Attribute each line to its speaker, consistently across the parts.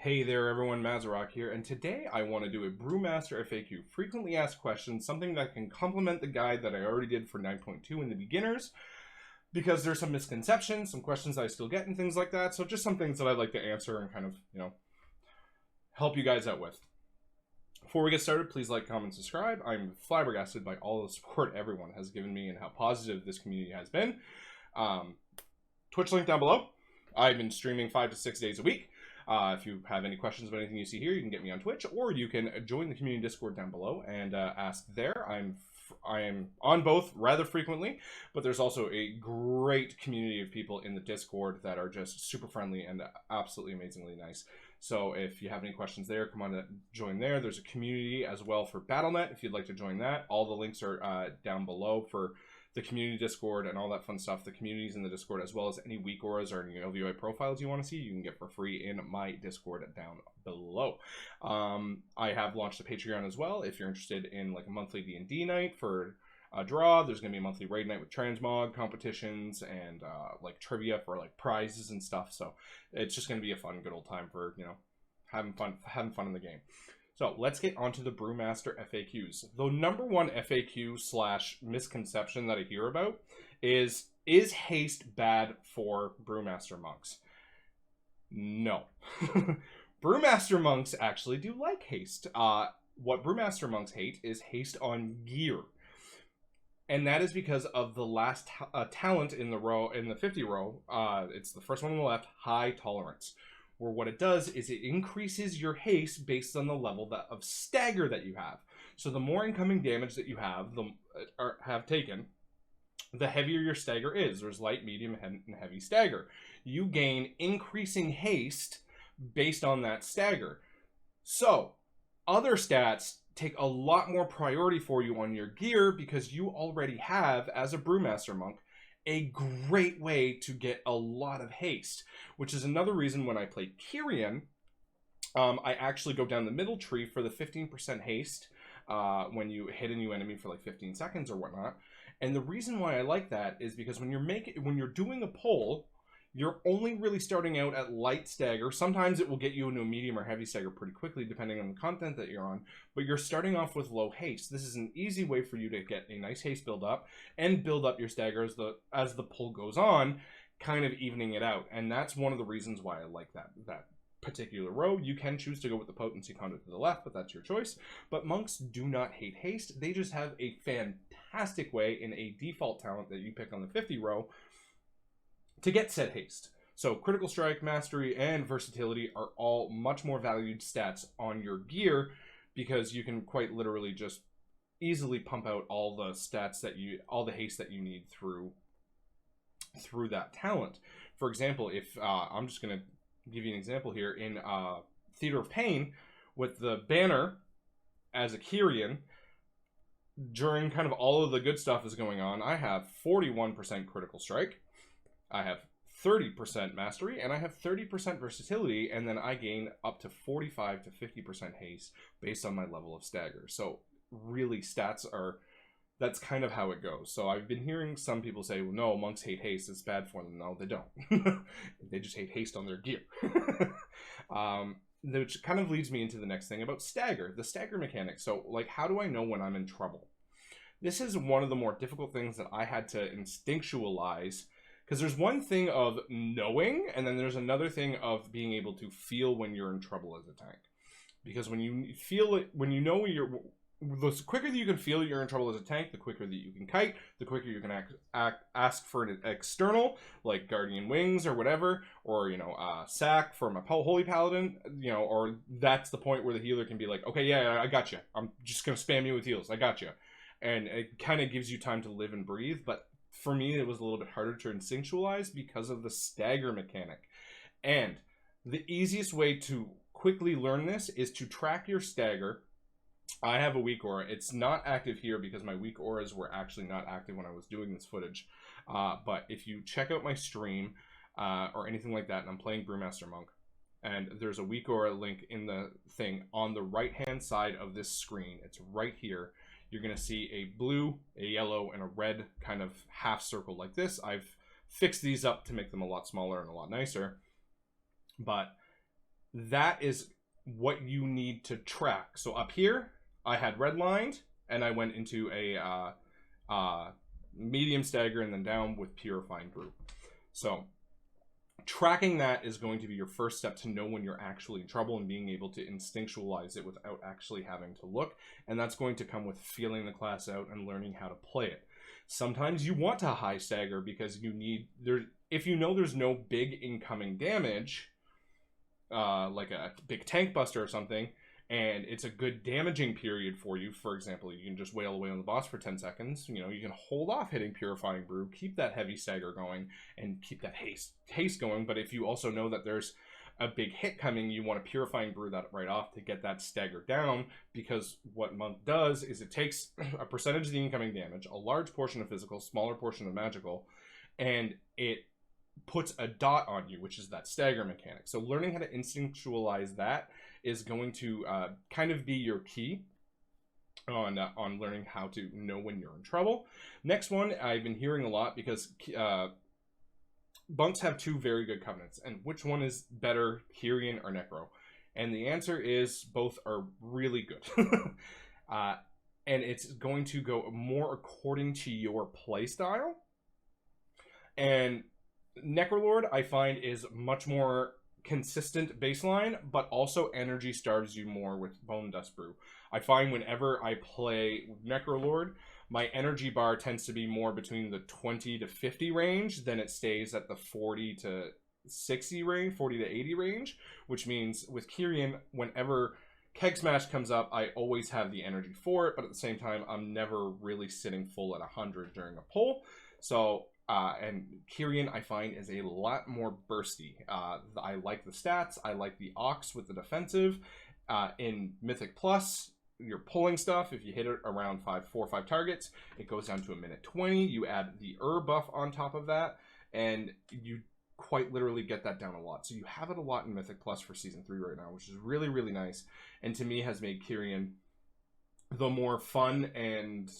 Speaker 1: Hey there everyone, Mazarok here, and today I want to do a Brewmaster FAQ, frequently asked questions, something that can complement the guide that I already did for 9.2 in the beginners, because there's some misconceptions, some questions I still get and things like that, so just some things that I'd like to answer and kind of, help you guys out with. Before we get started, please like, comment, subscribe. I'm flabbergasted by all the support everyone has given me and how positive this community has been. Twitch link down below. I've been streaming 5 to 6 days a week. If you have any questions about anything you see here, you can get me on Twitch, or you can join the community Discord down below and ask there. I am on both rather frequently, but there's also a great community of people in the Discord that are just super friendly and absolutely amazingly nice. So if you have any questions there, come on to join there. There's a community as well for BattleNet if you'd like to join that. All the links are down below for the community Discord and all that fun stuff. The communities in the Discord, as well as any weak auras or any LVOI profiles you want to see, you can get for free in my Discord down below. I have launched a Patreon as well. If you're interested in like a monthly D&D night for a draw, there's going to be a monthly raid night with transmog competitions and like trivia for like prizes and stuff. So it's just going to be a fun, good old time for, having fun in the game. So let's get onto the Brewmaster FAQs. The number one FAQ / misconception that I hear about is haste bad for Brewmaster monks? No. Brewmaster monks actually do like haste. What Brewmaster monks hate is haste on gear. And that is because of the last talent in the 50 row. It's the first one on the left, high tolerance. Where what it does is it increases your haste based on the level of stagger that you have. So the more incoming damage that you have taken, the heavier your stagger is. There's light, medium, and heavy stagger. You gain increasing haste based on that stagger. So other stats take a lot more priority for you on your gear because you already have, as a Brewmaster monk, a great way to get a lot of haste, which is another reason when I play Kyrian, I actually go down the middle tree for the 15% haste when you hit a new enemy for like 15 seconds or whatnot. And the reason why I like that is because when you're doing a pull, you're only really starting out at light stagger. Sometimes it will get you into a medium or heavy stagger pretty quickly, depending on the content that you're on. But you're starting off with low haste. This is an easy way for you to get a nice haste build up and build up your stagger as the pull goes on, kind of evening it out. And that's one of the reasons why I like that particular row. You can choose to go with the potency conduit to the left, but that's your choice. But monks do not hate haste. They just have a fantastic way in a default talent that you pick on the 50 row to get said haste. So critical strike, mastery, and versatility are all much more valued stats on your gear because you can quite literally just easily pump out all the all the haste that you need through that talent. For example, if I'm just going to give you an example here in Theater of Pain with the banner as a Kyrian, during kind of all of the good stuff is going on, I have 41% critical strike. I have 30% mastery, and I have 30% versatility, and then I gain up to 45 to 50% haste based on my level of stagger. So really, that's kind of how it goes. So I've been hearing some people say, well, no, monks hate haste, it's bad for them. No, they don't. They just hate haste on their gear. Which kind of leads me into the next thing about stagger, the stagger mechanic. So like, how do I know when I'm in trouble? This is one of the more difficult things that I had to instinctualize. Because there's one thing of knowing, and then there's another thing of being able to feel when you're in trouble as a tank. Because when you feel it, when you know the quicker that you can feel you're in trouble as a tank, the quicker that you can kite, the quicker you can ask for an external, like Guardian Wings or whatever, or, sack from a Holy Paladin, or that's the point where the healer can be like, okay, yeah, I got you. I'm just going to spam you with heals. I got you. And it kind of gives you time to live and breathe, but for me, it was a little bit harder to instinctualize because of the stagger mechanic. And the easiest way to quickly learn this is to track your stagger. I have a weak aura. It's not active here because my weak auras were actually not active when I was doing this footage. But if you check out my stream or anything like that, and I'm playing Brewmaster Monk, and there's a weak aura link in the thing on the right-hand side of this screen. It's right here. You're going to see a blue, a yellow, and a red kind of half circle like this. I've fixed these up to make them a lot smaller and a lot nicer. But that is what you need to track. So up here, I had redlined, and I went into a medium stagger and then down with purifying brew. So tracking that is going to be your first step to know when you're actually in trouble and being able to instinctualize it without actually having to look. And that's going to come with feeling the class out and learning how to play it. Sometimes you want to high stagger because you need if you know there's no big incoming damage, like a big tank buster or something, and it's a good damaging period for you. For example, you can just wail away on the boss for 10 seconds. You know, you can hold off hitting Purifying Brew, keep that heavy stagger going, and keep that haste going. But if you also know that there's a big hit coming, you want to Purifying Brew that right off to get that stagger down, because what Monk does is it takes a percentage of the incoming damage, a large portion of physical, smaller portion of magical, and it puts a dot on you, which is that stagger mechanic. So learning how to instinctualize that is going to kind of be your key on learning how to know when you're in trouble. Next one, I've been hearing a lot because bunks have two very good covenants, and which one is better, Kyrian or Necro? And the answer is both are really good. And it's going to go more according to your playstyle. And Necrolord, I find, is much more consistent baseline, but also energy starves you more with Bone Dust Brew. I find whenever I play Necrolord, my energy bar tends to be more between the 20 to 50 range than it stays at the 40 to 60 range, 40 to 80 range, which means with Kyrian, whenever Keg Smash comes up, I always have the energy for it, but at the same time, I'm never really sitting full at 100 during a pull. So and Kyrian, I find, is a lot more bursty. I like the stats. I like the Ox with the defensive. In Mythic Plus, you're pulling stuff. If you hit it around 4 or 5 targets, it goes down to a minute 20. You add the buff on top of that, and you quite literally get that down a lot. So you have it a lot in Mythic Plus for Season 3 right now, which is really, really nice. And to me has made Kyrian the more fun and...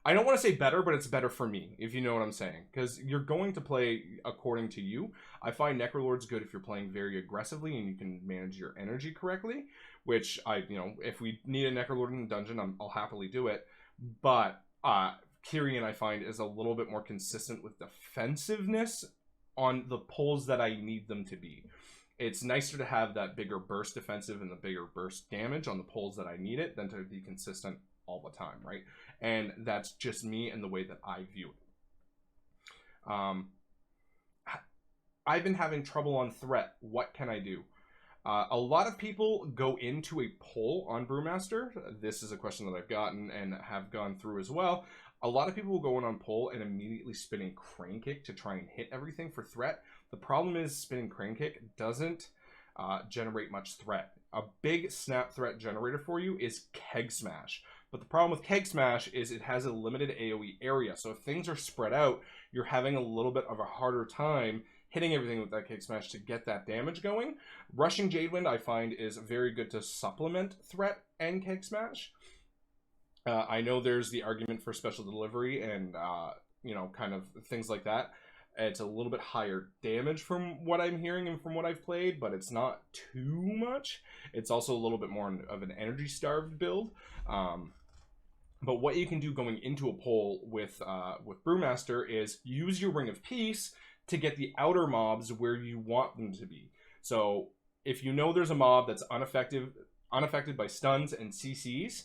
Speaker 1: I don't want to say better, but it's better for me, if you know what I'm saying. Because you're going to play according to you. I find Necrolord's good if you're playing very aggressively and you can manage your energy correctly. Which, if we need a Necrolord in the dungeon, I'll happily do it. But Kyrian, I find, is a little bit more consistent with defensiveness on the pulls that I need them to be. It's nicer to have that bigger burst defensive and the bigger burst damage on the pulls that I need it than to be consistent all the time, right? And that's just me and the way that I view it. I've been having trouble on threat. What can I do? A lot of people go into a pull on Brewmaster. This is a question that I've gotten and have gone through as well. A lot of people will go in on pull and immediately spinning Crane Kick to try and hit everything for threat. The problem is spinning Crane Kick doesn't generate much threat. A big snap threat generator for you is Keg Smash. But the problem with Keg Smash is it has a limited AoE area. So if things are spread out, you're having a little bit of a harder time hitting everything with that Keg Smash to get that damage going. Rushing Jadewind, I find, is very good to supplement threat and Keg Smash. I know there's the argument for special delivery and, kind of things like that. It's a little bit higher damage from what I'm hearing and from what I've played, but it's not too much. It's also a little bit more of an energy-starved build. But what you can do going into a pull with Brewmaster is use your Ring of Peace to get the outer mobs where you want them to be. So if you know there's a mob that's unaffected by stuns and CCs,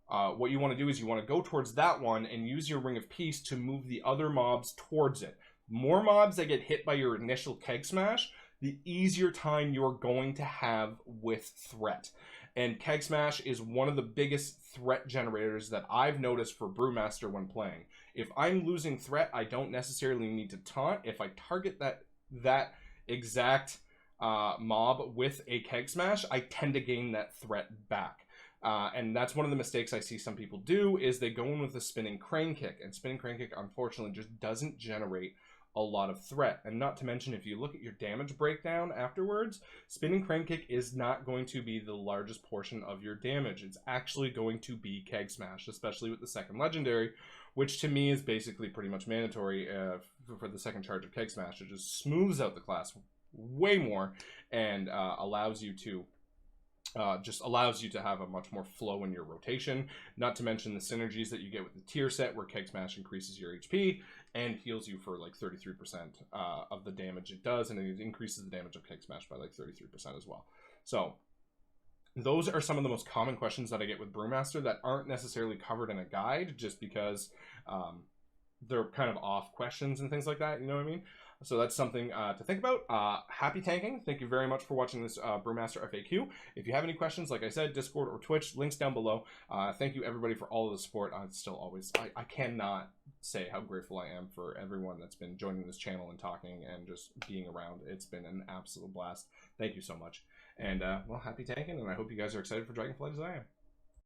Speaker 1: what you want to do is you want to go towards that one and use your Ring of Peace to move the other mobs towards it. More mobs that get hit by your initial Keg Smash, the easier time you're going to have with threat. And Keg Smash is one of the biggest threat generators that I've noticed for Brewmaster when playing. If I'm losing threat, I don't necessarily need to taunt. If I target that exact mob with a Keg Smash, I tend to gain that threat back. And that's one of the mistakes I see some people do, is they go in with a spinning Crane Kick. And spinning Crane Kick, unfortunately, just doesn't generate a lot of threat. And not to mention, if you look at your damage breakdown afterwards, spinning Crane Kick is not going to be the largest portion of your damage. It's actually going to be Keg Smash, especially with the second legendary, which to me is basically pretty much mandatory for the second charge of Keg Smash. It just smooths out the class way more and allows you to just allows you to have a much more flow in your rotation. Not to mention the synergies that you get with the tier set, where Keg Smash increases your HP and heals you for like 33% of the damage it does, and it increases the damage of Keg Smash by like 33% as well. So those are some of the most common questions that I get with Brewmaster that aren't necessarily covered in a guide, just because they're kind of off questions and things like that, you know what I mean? So that's something to think about. Happy tanking. Thank you very much for watching this Brewmaster FAQ. If you have any questions, like I said, Discord or Twitch, links down below. Thank you everybody for all of the support. It's still always, I cannot say how grateful I am for everyone that's been joining this channel and talking and just being around. It's been an absolute blast. Thank you so much. And, well, happy tanking, and I hope you guys are excited for Dragonflight as I am.